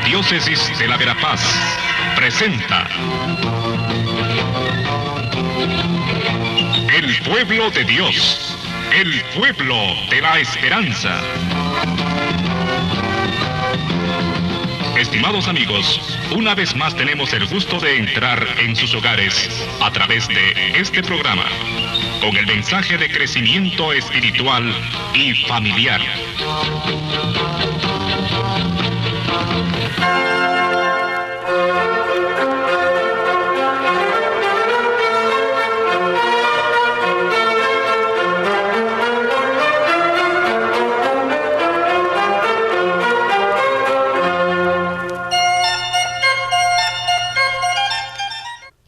Diócesis de la Verapaz presenta El pueblo de Dios, el pueblo de la esperanza. Estimados amigos, una vez más tenemos el gusto de entrar en sus hogares a través de este programa, con el mensaje de crecimiento espiritual y familiar.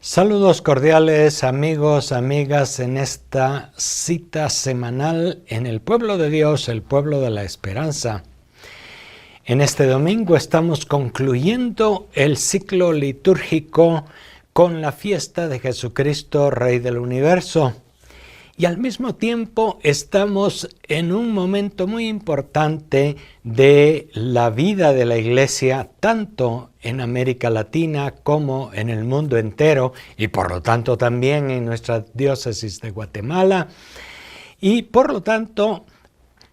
Saludos cordiales amigos, amigas, en esta cita semanal en el pueblo de Dios, el pueblo de la esperanza. En este domingo estamos concluyendo el ciclo litúrgico con la fiesta de Jesucristo, Rey del Universo. Y al mismo tiempo estamos en un momento muy importante de la vida de la Iglesia, tanto en América Latina como en el mundo entero, y por lo tanto también en nuestra diócesis de Guatemala. Y por lo tanto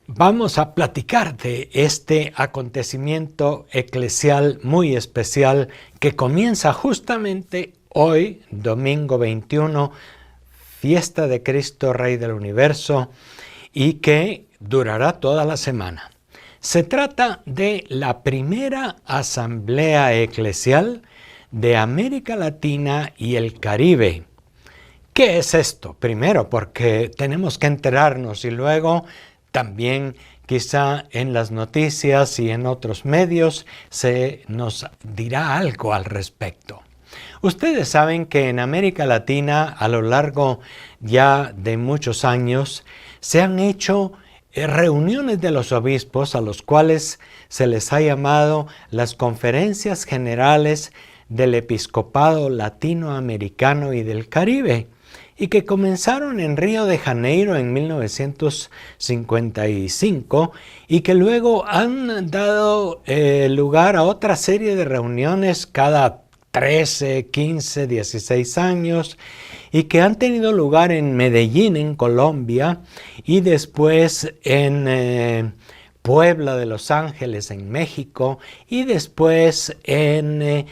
vamos a platicar de este acontecimiento eclesial muy especial que comienza justamente hoy, domingo 21, fiesta de Cristo, Rey del Universo, y que durará toda la semana. Se trata de la primera asamblea eclesial de América Latina y el Caribe. ¿Qué es esto? Primero, porque tenemos que enterarnos y luego también quizá en las noticias y en otros medios se nos dirá algo al respecto. Ustedes saben que en América Latina, a lo largo ya de muchos años, se han hecho reuniones de los obispos a los cuales se les ha llamado las conferencias generales del episcopado latinoamericano y del Caribe, y que comenzaron en Río de Janeiro en 1955 y que luego han dado lugar a otra serie de reuniones cada 13, 15, 16 años y que han tenido lugar en Medellín, en Colombia, y después en Puebla de Los Ángeles, en México, y después en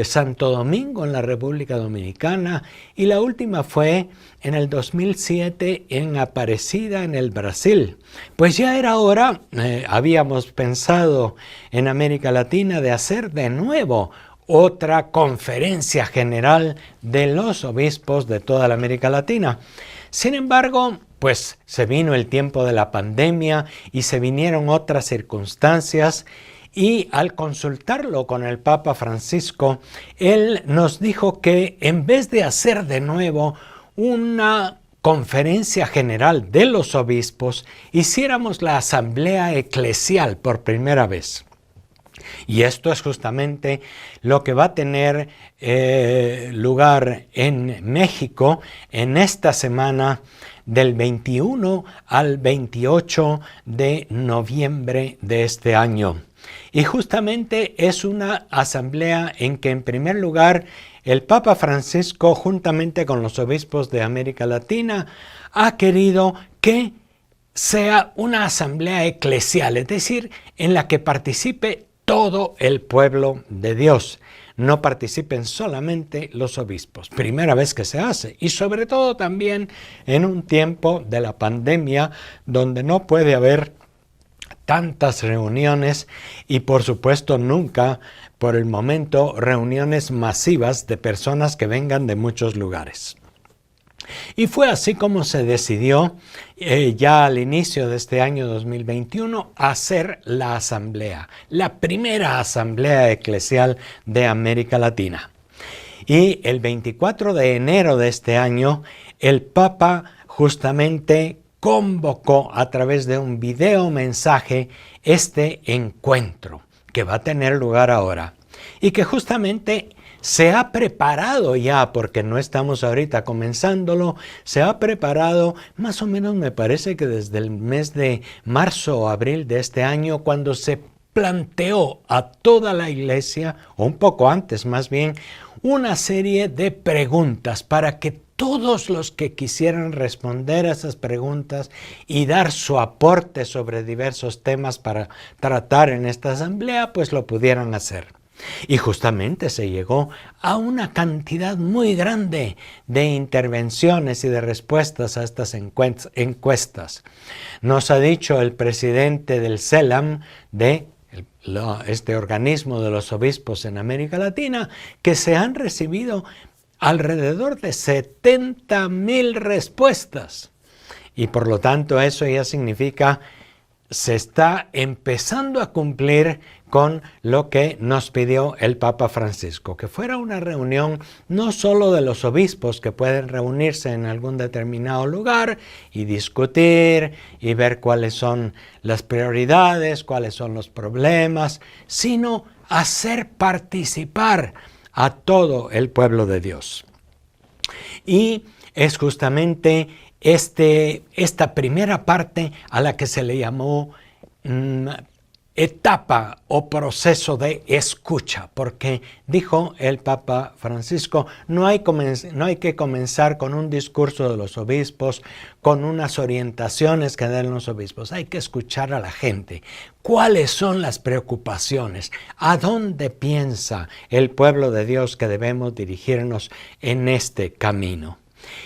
Santo Domingo, en la República Dominicana, y la última fue en el 2007 en Aparecida, en el Brasil. Pues ya era hora, habíamos pensado en América Latina, de hacer de nuevo otra conferencia general de los obispos de toda la América Latina. Sin embargo, pues se vino el tiempo de la pandemia y se vinieron otras circunstancias, y al consultarlo con el Papa Francisco, él nos dijo que en vez de hacer de nuevo una conferencia general de los obispos, hiciéramos la asamblea eclesial por primera vez. Y esto es justamente lo que va a tener lugar en México en esta semana del 21 al 28 de noviembre de este año. Y justamente es una asamblea en que, en primer lugar, el Papa Francisco, juntamente con los obispos de América Latina, ha querido que sea una asamblea eclesial, es decir, en la que participe todo el pueblo de Dios. No participen solamente los obispos. Primera vez que se hace, y sobre todo también en un tiempo de la pandemia donde no puede haber tantas reuniones y por supuesto nunca, por el momento, reuniones masivas de personas que vengan de muchos lugares. Y fue así como se decidió ya al inicio de este año 2021 hacer la asamblea, la primera asamblea eclesial de América Latina. Y el 24 de enero de este año, el Papa justamente convocó a través de un video mensaje este encuentro que va a tener lugar ahora y que justamente se ha preparado ya, porque no estamos ahorita comenzándolo, se ha preparado más o menos, me parece que desde el mes de marzo o abril de este año, cuando se planteó a toda la iglesia, o un poco antes más bien, una serie de preguntas para que todos los que quisieran responder a esas preguntas y dar su aporte sobre diversos temas para tratar en esta asamblea, pues lo pudieran hacer. Y justamente se llegó a una cantidad muy grande de intervenciones y de respuestas a estas encuestas. Nos ha dicho el presidente del CELAM, de este organismo de los obispos en América Latina, que se han recibido alrededor de 70,000 respuestas. Y por lo tanto eso ya significa se está empezando a cumplir con lo que nos pidió el Papa Francisco, que fuera una reunión no solo de los obispos que pueden reunirse en algún determinado lugar y discutir y ver cuáles son las prioridades, cuáles son los problemas, sino hacer participar a todo el pueblo de Dios. Y es justamente esta primera parte a la que se le llamó etapa o proceso de escucha, porque dijo el Papa Francisco, no hay que comenzar con un discurso de los obispos, con unas orientaciones que den los obispos, hay que escuchar a la gente. ¿Cuáles son las preocupaciones? ¿A dónde piensa el pueblo de Dios que debemos dirigirnos en este camino?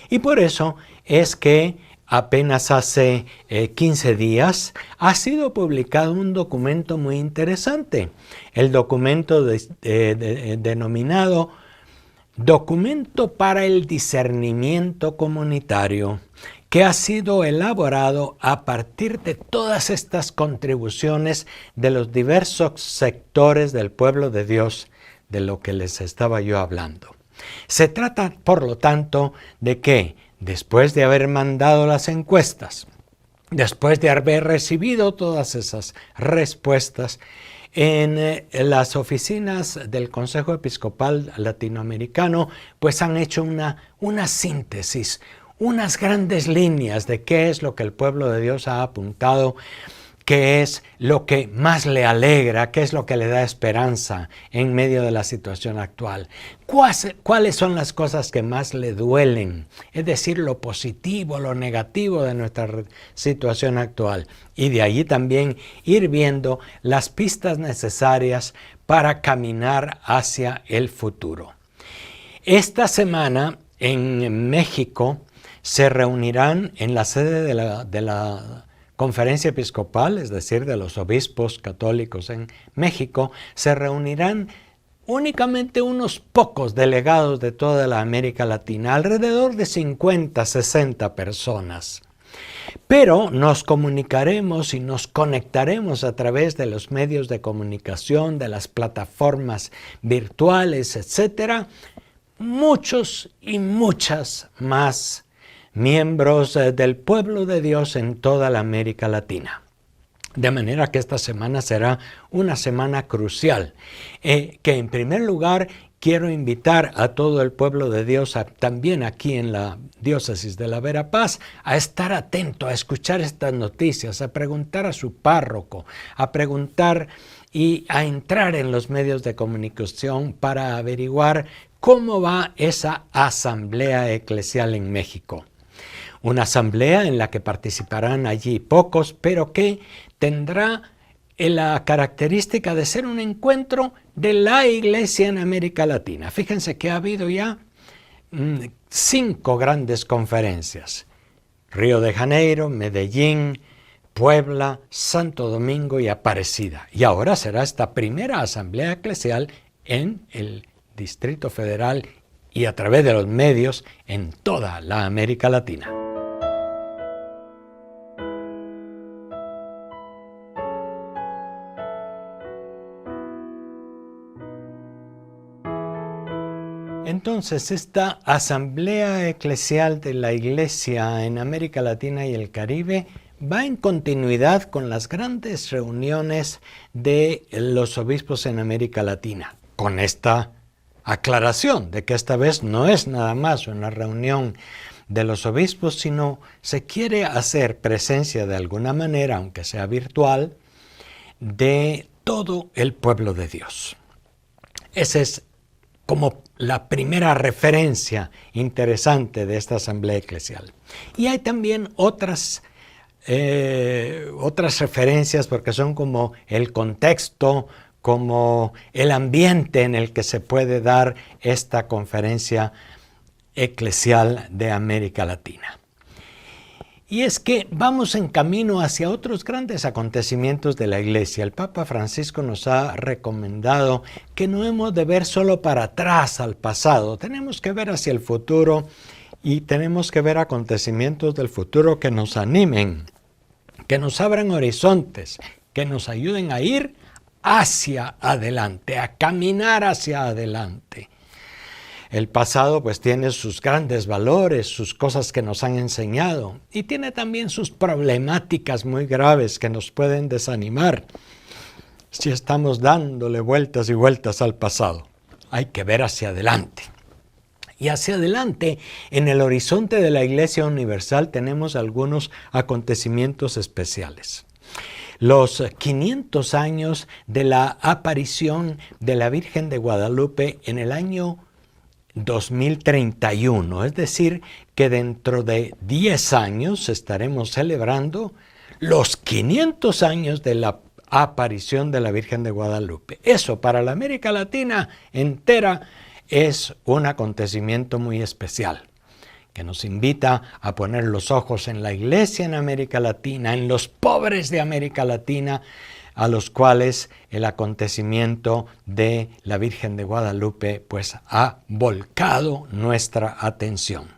Y por eso es que apenas hace 15 días ha sido publicado un documento muy interesante, el documento denominado Documento para el Discernimiento Comunitario, que ha sido elaborado a partir de todas estas contribuciones de los diversos sectores del pueblo de Dios, de lo que les estaba yo hablando. Se trata, por lo tanto, de que después de haber mandado las encuestas, después de haber recibido todas esas respuestas, en las oficinas del Consejo Episcopal Latinoamericano, pues han hecho una síntesis, unas grandes líneas de qué es lo que el pueblo de Dios ha apuntado, qué es lo que más le alegra, qué es lo que le da esperanza en medio de la situación actual. ¿Cuáles son las cosas que más le duelen? Es decir, lo positivo, lo negativo de nuestra situación actual. Y de allí también ir viendo las pistas necesarias para caminar hacia el futuro. Esta semana en México se reunirán en la sede de la Conferencia Episcopal, es decir, de los obispos católicos en México, se reunirán únicamente unos pocos delegados de toda la América Latina, alrededor de 50, 60 personas. Pero nos comunicaremos y nos conectaremos a través de los medios de comunicación, de las plataformas virtuales, etcétera, muchos y muchas más miembros del pueblo de Dios en toda la América Latina. De manera que esta semana será una semana crucial, que en primer lugar quiero invitar a todo el pueblo de Dios, también aquí en la diócesis de la Verapaz, a estar atento, a escuchar estas noticias, a preguntar a su párroco, a preguntar y a entrar en los medios de comunicación para averiguar cómo va esa asamblea eclesial en México. Una asamblea en la que participarán allí pocos, pero que tendrá la característica de ser un encuentro de la Iglesia en América Latina. Fíjense que ha habido ya 5 grandes conferencias: Río de Janeiro, Medellín, Puebla, Santo Domingo y Aparecida. Y ahora será esta primera asamblea eclesial en el Distrito Federal y a través de los medios en toda la América Latina. Entonces, esta asamblea eclesial de la Iglesia en América Latina y el Caribe va en continuidad con las grandes reuniones de los obispos en América Latina, con esta aclaración de que esta vez no es nada más una reunión de los obispos, sino se quiere hacer presencia de alguna manera, aunque sea virtual, de todo el pueblo de Dios. Esa es como la primera referencia interesante de esta asamblea eclesial. Y hay también otras referencias, porque son como el contexto, como el ambiente en el que se puede dar esta conferencia eclesial de América Latina. Y es que vamos en camino hacia otros grandes acontecimientos de la Iglesia. El Papa Francisco nos ha recomendado que no hemos de ver solo para atrás al pasado, tenemos que ver hacia el futuro y tenemos que ver acontecimientos del futuro que nos animen, que nos abran horizontes, que nos ayuden a ir hacia adelante, a caminar hacia adelante. El pasado pues tiene sus grandes valores, sus cosas que nos han enseñado y tiene también sus problemáticas muy graves que nos pueden desanimar si estamos dándole vueltas y vueltas al pasado. Hay que ver hacia adelante. Y hacia adelante, en el horizonte de la Iglesia Universal tenemos algunos acontecimientos especiales. Los 500 años de la aparición de la Virgen de Guadalupe en el año 2031, es decir, que dentro de 10 años estaremos celebrando los 500 años de la aparición de la Virgen de Guadalupe. Eso para la América Latina entera es un acontecimiento muy especial, que nos invita a poner los ojos en la Iglesia en América Latina, en los pobres de América Latina, a los cuales el acontecimiento de la Virgen de Guadalupe pues ha volcado nuestra atención.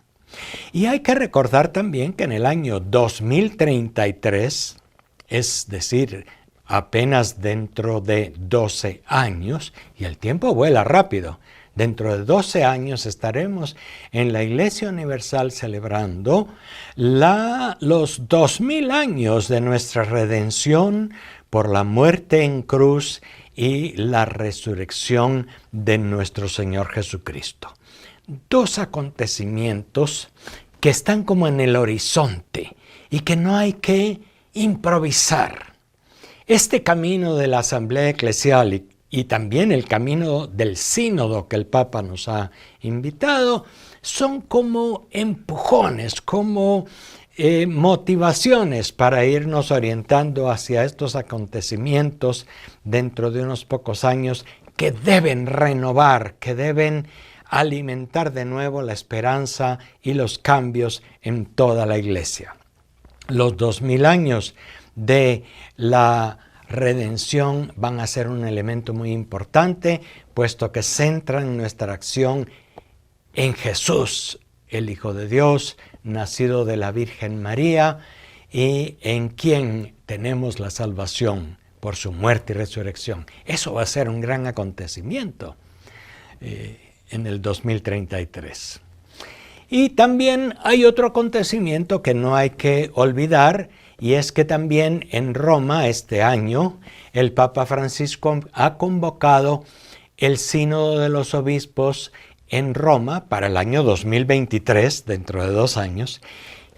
Y hay que recordar también que en el año 2033, es decir, apenas dentro de 12 años, y el tiempo vuela rápido, dentro de 12 años estaremos en la Iglesia Universal celebrando los 2000 años de nuestra redención por la muerte en cruz y la resurrección de nuestro Señor Jesucristo. Dos acontecimientos que están como en el horizonte y que no hay que improvisar. Este camino de la Asamblea Eclesial y también el camino del sínodo que el Papa nos ha invitado son como empujones, como motivaciones para irnos orientando hacia estos acontecimientos dentro de unos pocos años que deben renovar, que deben alimentar de nuevo la esperanza y los cambios en toda la Iglesia. Los 2000 años de la redención van a ser un elemento muy importante, puesto que centran nuestra acción en Jesús, el Hijo de Dios, nacido de la Virgen María, y en quien tenemos la salvación por su muerte y resurrección. Eso va a ser un gran acontecimiento en el 2033. Y también hay otro acontecimiento que no hay que olvidar, y es que también en Roma este año el Papa Francisco ha convocado el Sínodo de los Obispos en Roma para el año 2023, dentro de 2 años,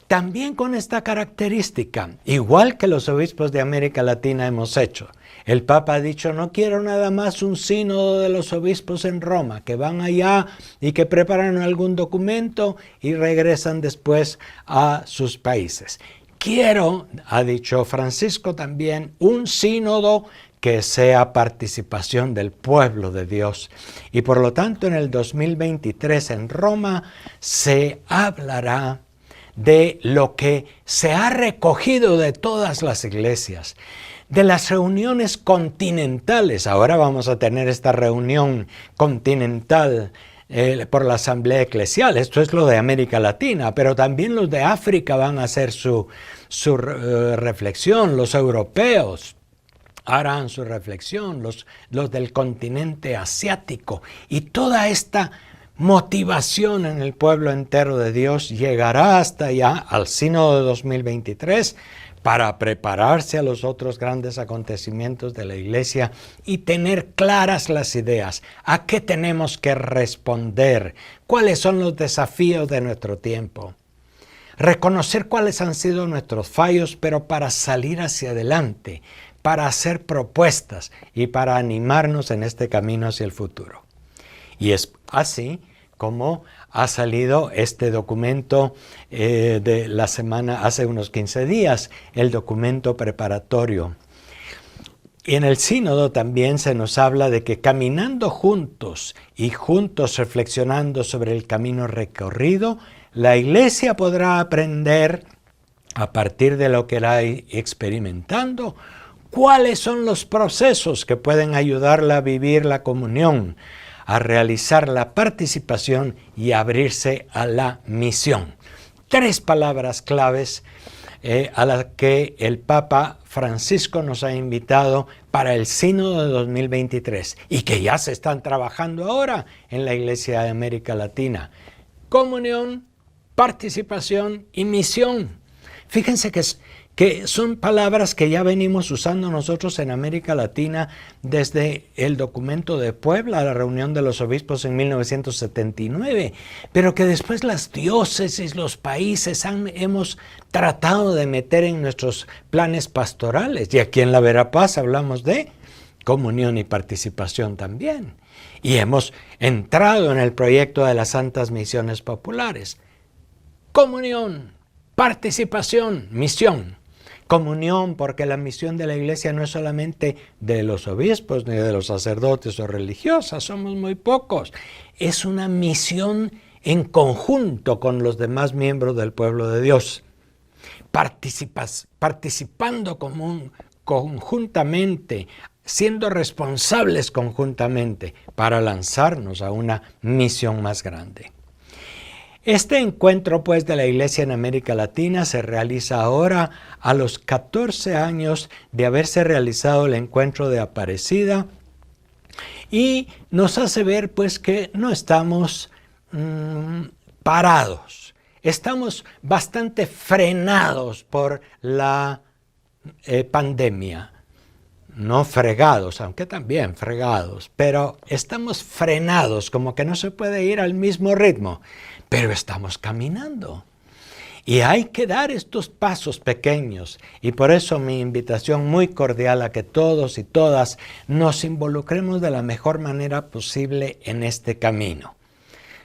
también con esta característica, igual que los obispos de América Latina hemos hecho. El Papa ha dicho, no quiero nada más un sínodo de los obispos en Roma, que van allá y que preparan algún documento y regresan después a sus países. Quiero, ha dicho Francisco también, un sínodo que sea participación del pueblo de Dios. Y por lo tanto en el 2023 en Roma se hablará de lo que se ha recogido de todas las iglesias, de las reuniones continentales. Ahora vamos a tener esta reunión continental por la Asamblea Eclesial. Esto es lo de América Latina, pero también los de África van a hacer su reflexión, los europeos harán su reflexión, los del continente asiático, y toda esta motivación en el pueblo entero de Dios llegará hasta allá al Sínodo de 2023 para prepararse a los otros grandes acontecimientos de la Iglesia y tener claras las ideas. ¿A qué tenemos que responder? ¿Cuáles son los desafíos de nuestro tiempo? Reconocer cuáles han sido nuestros fallos, pero para salir hacia adelante, para hacer propuestas y para animarnos en este camino hacia el futuro. Y es así como ha salido este documento de la semana, hace unos 15 días, el documento preparatorio. Y en el sínodo también se nos habla de que caminando juntos y juntos reflexionando sobre el camino recorrido, la Iglesia podrá aprender, a partir de lo que irá experimentando, cuáles son los procesos que pueden ayudarla a vivir la comunión, a realizar la participación y a abrirse a la misión. 3 palabras claves a las que el Papa Francisco nos ha invitado para el Sínodo de 2023 y que ya se están trabajando ahora en la Iglesia de América Latina. Comunión, participación y misión. Fíjense que son palabras que ya venimos usando nosotros en América Latina desde el documento de Puebla, la reunión de los obispos en 1979, pero que después las diócesis, los países hemos tratado de meter en nuestros planes pastorales. Y aquí en la Verapaz hablamos de comunión y participación también. Y hemos entrado en el proyecto de las Santas Misiones Populares. Comunión, participación, misión. Comunión, porque la misión de la Iglesia no es solamente de los obispos ni de los sacerdotes o religiosas, somos muy pocos. Es una misión en conjunto con los demás miembros del pueblo de Dios. Participando conjuntamente, siendo responsables conjuntamente para lanzarnos a una misión más grande. Este encuentro, pues, de la Iglesia en América Latina se realiza ahora a los 14 años de haberse realizado el encuentro de Aparecida y nos hace ver, pues, que no estamos parados. Estamos bastante frenados por la pandemia. No fregados, aunque también fregados, pero estamos frenados, como que no se puede ir al mismo ritmo. Pero estamos caminando y hay que dar estos pasos pequeños y por eso mi invitación muy cordial a que todos y todas nos involucremos de la mejor manera posible en este camino.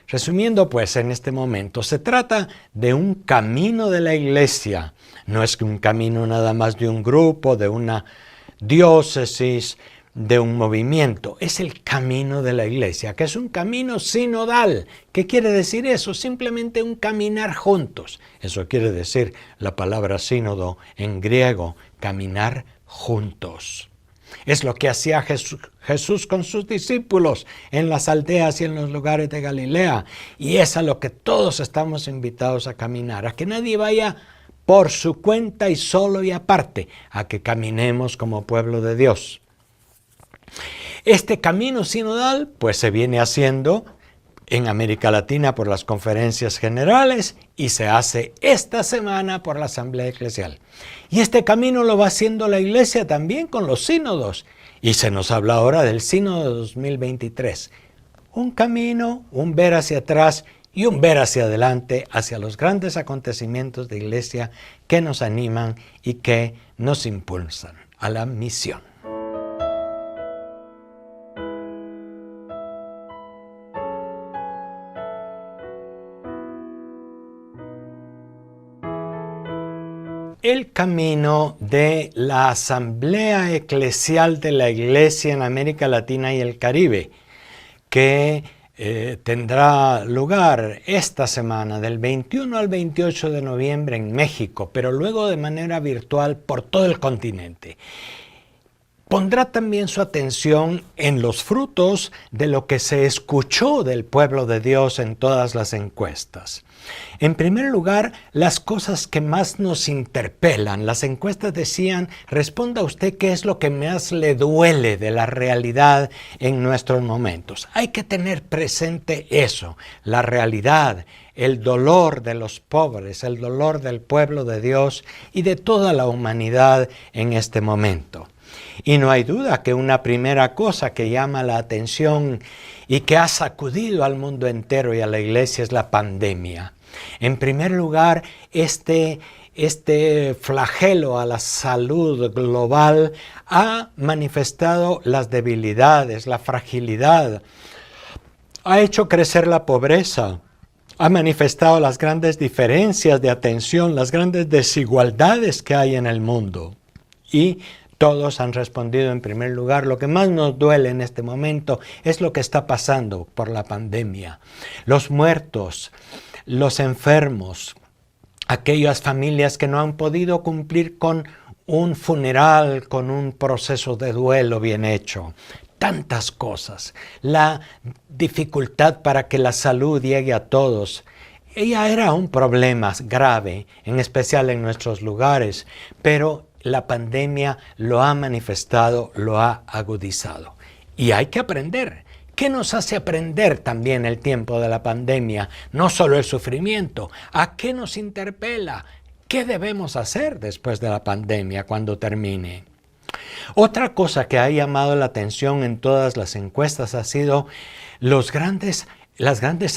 Resumiendo pues en este momento, se trata de un camino de la Iglesia, no es un camino nada más de un grupo, de una diócesis, de un movimiento, es el camino de la Iglesia, que es un camino sinodal. ¿Qué quiere decir eso? Simplemente un caminar juntos. Eso quiere decir la palabra sínodo en griego, caminar juntos. Es lo que hacía Jesús con sus discípulos en las aldeas y en los lugares de Galilea. Y es a lo que todos estamos invitados a caminar, a que nadie vaya por su cuenta y solo y aparte, a que caminemos como pueblo de Dios. Este camino sinodal pues se viene haciendo en América Latina por las conferencias generales y se hace esta semana por la Asamblea Eclesial. Y este camino lo va haciendo la Iglesia también con los sínodos. Y se nos habla ahora del sínodo de 2023. Un camino, un ver hacia atrás y un ver hacia adelante, hacia los grandes acontecimientos de Iglesia que nos animan y que nos impulsan a la misión. El camino de la Asamblea Eclesial de la Iglesia en América Latina y el Caribe, que tendrá lugar esta semana del 21 al 28 de noviembre en México, pero luego de manera virtual por todo el continente. Pondrá también su atención en los frutos de lo que se escuchó del pueblo de Dios en todas las encuestas. En primer lugar, las cosas que más nos interpelan. Las encuestas decían, responda usted qué es lo que más le duele de la realidad en nuestros momentos. Hay que tener presente eso, la realidad, el dolor de los pobres, el dolor del pueblo de Dios y de toda la humanidad en este momento. Y no hay duda que una primera cosa que llama la atención y que ha sacudido al mundo entero y a la Iglesia es la pandemia. En primer lugar, este este flagelo a la salud global ha manifestado las debilidades, la fragilidad, ha hecho crecer la pobreza, ha manifestado las grandes diferencias de atención, las grandes desigualdades que hay en el mundo. Y todos han respondido en primer lugar. Lo que más nos duele en este momento es lo que está pasando por la pandemia. Los muertos, los enfermos, aquellas familias que no han podido cumplir con un funeral, con un proceso de duelo bien hecho. Tantas cosas, la dificultad para que la salud llegue a todos. Ella era un problema grave, en especial en nuestros lugares, pero la pandemia lo ha manifestado, lo ha agudizado. Y hay que aprender. ¿Qué nos hace aprender también el tiempo de la pandemia? No solo el sufrimiento. ¿A qué nos interpela? ¿Qué debemos hacer después de la pandemia cuando termine? Otra cosa que ha llamado la atención en todas las encuestas ha sido las grandes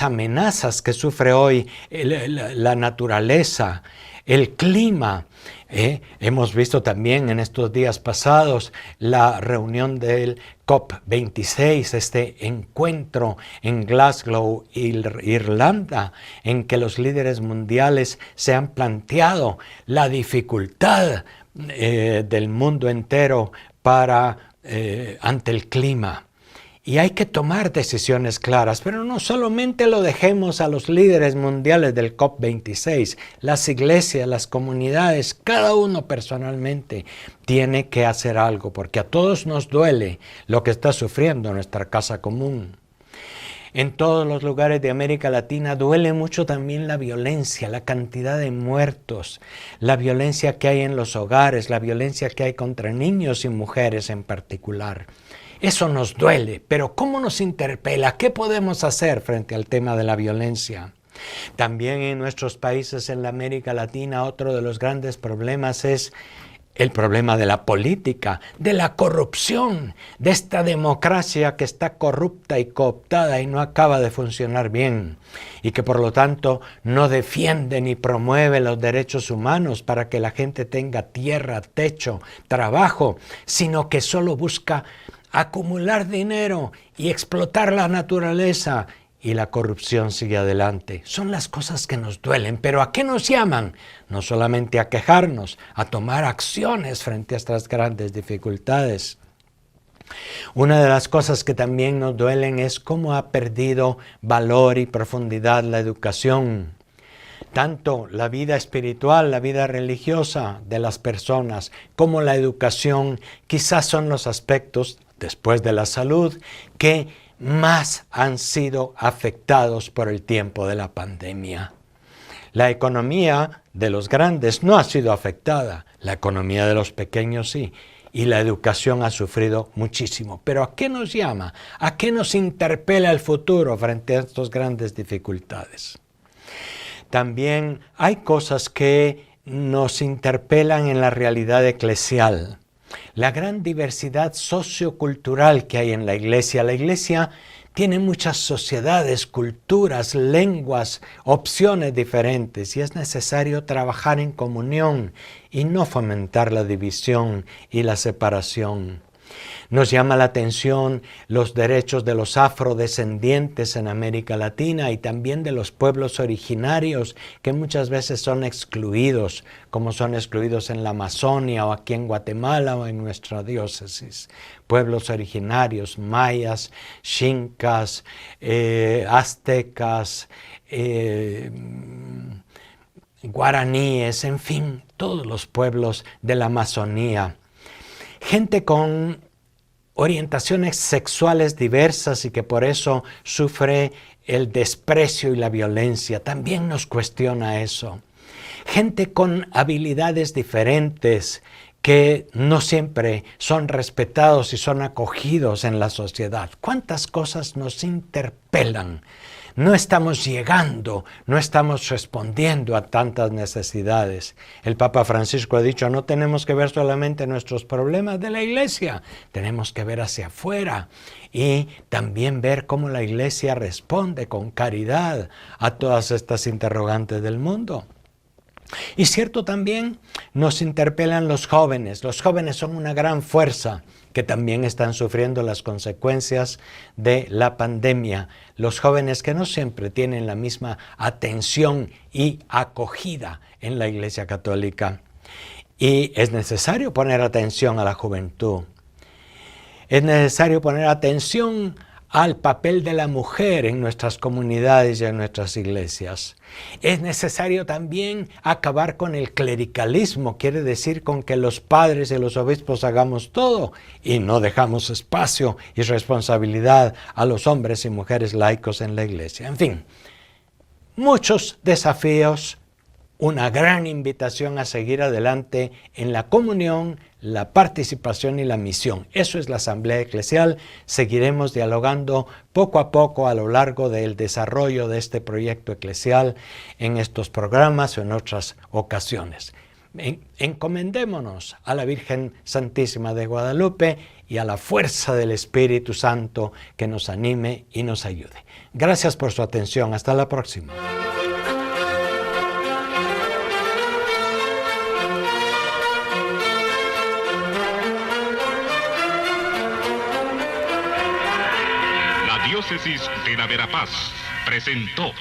amenazas que sufre hoy la naturaleza, el clima. Hemos visto también en estos días pasados la reunión del COP26, este encuentro en Glasgow, Irlanda, en que los líderes mundiales se han planteado la dificultad del mundo entero ante el clima. Y hay que tomar decisiones claras, pero no solamente lo dejemos a los líderes mundiales del COP26, las iglesias, las comunidades, cada uno personalmente tiene que hacer algo, porque a todos nos duele lo que está sufriendo nuestra casa común. En todos los lugares de América Latina duele mucho también la violencia, la cantidad de muertos, la violencia que hay en los hogares, la violencia que hay contra niños y mujeres en particular. Eso nos duele, pero ¿cómo nos interpela? ¿Qué podemos hacer frente al tema de la violencia? También en nuestros países en la América Latina otro de los grandes problemas es el problema de la política, de la corrupción, de esta democracia que está corrupta y cooptada y no acaba de funcionar bien y que por lo tanto no defiende ni promueve los derechos humanos para que la gente tenga tierra, techo, trabajo, sino que solo busca acumular dinero y explotar la naturaleza. Y la corrupción sigue adelante. Son las cosas que nos duelen, pero ¿a qué nos llaman? No solamente a quejarnos, a tomar acciones frente a estas grandes dificultades. Una de las cosas que también nos duelen es cómo ha perdido valor y profundidad la educación. Tanto la vida espiritual, la vida religiosa de las personas, como la educación, quizás son los aspectos, después de la salud, que más han sido afectados por el tiempo de la pandemia. La economía de los grandes no ha sido afectada, la economía de los pequeños sí, y la educación ha sufrido muchísimo. Pero ¿a qué nos llama? ¿A qué nos interpela el futuro frente a estas grandes dificultades? También hay cosas que nos interpelan en la realidad eclesial. La gran diversidad sociocultural que hay en la iglesia. La iglesia tiene muchas sociedades, culturas, lenguas, opciones diferentes y es necesario trabajar en comunión y no fomentar la división y la separación. Nos llama la atención los derechos de los afrodescendientes en América Latina y también de los pueblos originarios que muchas veces son excluidos, como son excluidos en la Amazonia o aquí en Guatemala o en nuestra diócesis. Pueblos originarios, mayas, xincas, aztecas, guaraníes, en fin, todos los pueblos de la Amazonía. Gente con orientaciones sexuales diversas y que por eso sufre el desprecio y la violencia. También nos cuestiona eso. Gente con habilidades diferentes que no siempre son respetados y son acogidos en la sociedad. ¿Cuántas cosas nos interpelan? No estamos llegando, no estamos respondiendo a tantas necesidades. El Papa Francisco ha dicho, no tenemos que ver solamente nuestros problemas de la iglesia, tenemos que ver hacia afuera y también ver cómo la iglesia responde con caridad a todas estas interrogantes del mundo. Y cierto también nos interpelan los jóvenes. Los jóvenes son una gran fuerza que también están sufriendo las consecuencias de la pandemia. Los jóvenes que no siempre tienen la misma atención y acogida en la Iglesia Católica. Y es necesario poner atención a la juventud. Es necesario poner atención al papel de la mujer en nuestras comunidades y en nuestras iglesias. Es necesario también acabar con el clericalismo, quiere decir con que los padres y los obispos hagamos todo y no dejamos espacio y responsabilidad a los hombres y mujeres laicos en la iglesia. En fin, muchos desafíos, una gran invitación a seguir adelante en la comunión, la participación y la misión. Eso es la Asamblea Eclesial. Seguiremos dialogando poco a poco a lo largo del desarrollo de este proyecto eclesial en estos programas o en otras ocasiones. Encomendémonos a la Virgen Santísima de Guadalupe y a la fuerza del Espíritu Santo que nos anime y nos ayude. Gracias por su atención. Hasta la próxima. Diócesis de la Verapaz presentó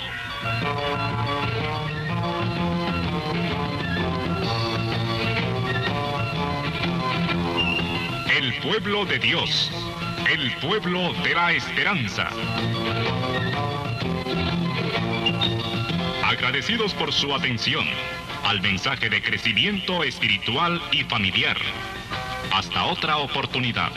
El pueblo de Dios, el pueblo de la esperanza. Agradecidos por su atención al mensaje de crecimiento espiritual y familiar. Hasta otra oportunidad.